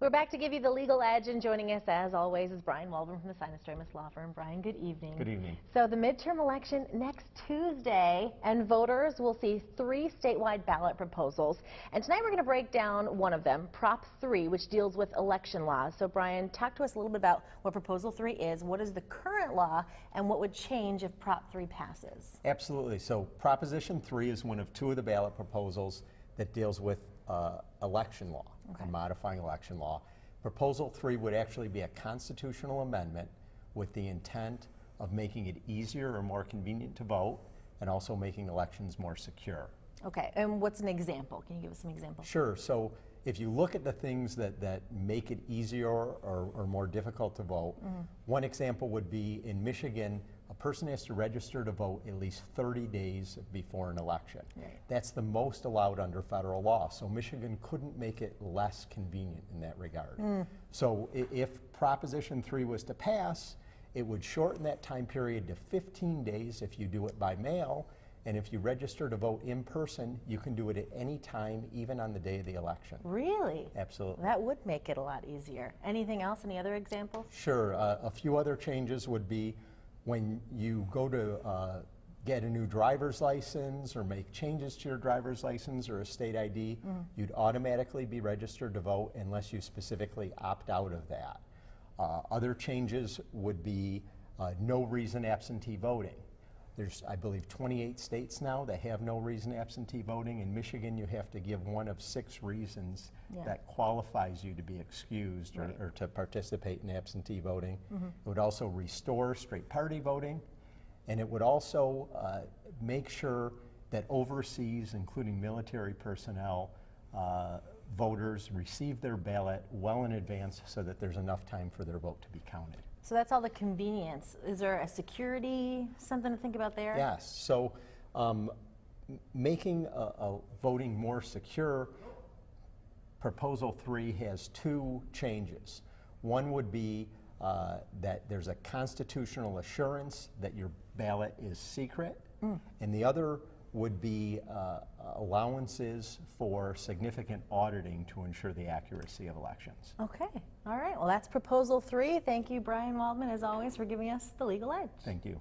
We're back to give you the legal edge, and joining us as always is Bryan Waldman from the Sinas Dramis law firm. Bryan, good evening. Good evening. So the midterm election next Tuesday, and voters will see 3 statewide ballot proposals. And tonight we're going to break down one of them, Prop 3, which deals with election laws. So Bryan, talk to us a little bit about what Proposal 3 is, what is the current law, and what would change if Prop 3 passes. Absolutely. So Proposition 3 is one of 2 of the ballot proposals that deals with election law, and modifying election law. Proposal 3 would actually be a constitutional amendment with the intent of making it easier or more convenient to vote, and also making elections more secure. Okay, and what's an example? Can you give us some examples? Sure. So if you look at the things that make it easier or more difficult to vote, one example would be in Michigan, a person has to register to vote at least 30 days before an election. Right. That's the most allowed under federal law. So Michigan couldn't make it less convenient in that regard. So if Proposition 3 was to pass, it would shorten that time period to 15 days if you do it by mail. And if you register to vote in person, you can do it at any time, even on the day of the election. Really? Absolutely. That would make it a lot easier. Anything else? Any other examples? Sure. A few other changes would be when you go to get a new driver's license or make changes to your driver's license or a state ID, you'd automatically be registered to vote unless you specifically opt out of that. Other changes would be no reason absentee voting. There's, I believe, 28 states now that have no reason absentee voting. In Michigan, you have to give one of 6 reasons that qualifies you to be excused or to participate in absentee voting. It would also restore straight party voting, and it would also make sure that overseas, including military personnel, voters receive their ballot well in advance so that there's enough time for their vote to be counted. So that's all the convenience. Is there a security, something to think about there? Yes. So making voting more secure, Proposal 3 has 2 changes. One would be that there's a constitutional assurance that your ballot is secret, and the other would be allowances for significant auditing to ensure the accuracy of elections. Okay. All right. Well, that's Proposal 3. Thank you, Bryan Waldman, as always, for giving us the legal edge. Thank you.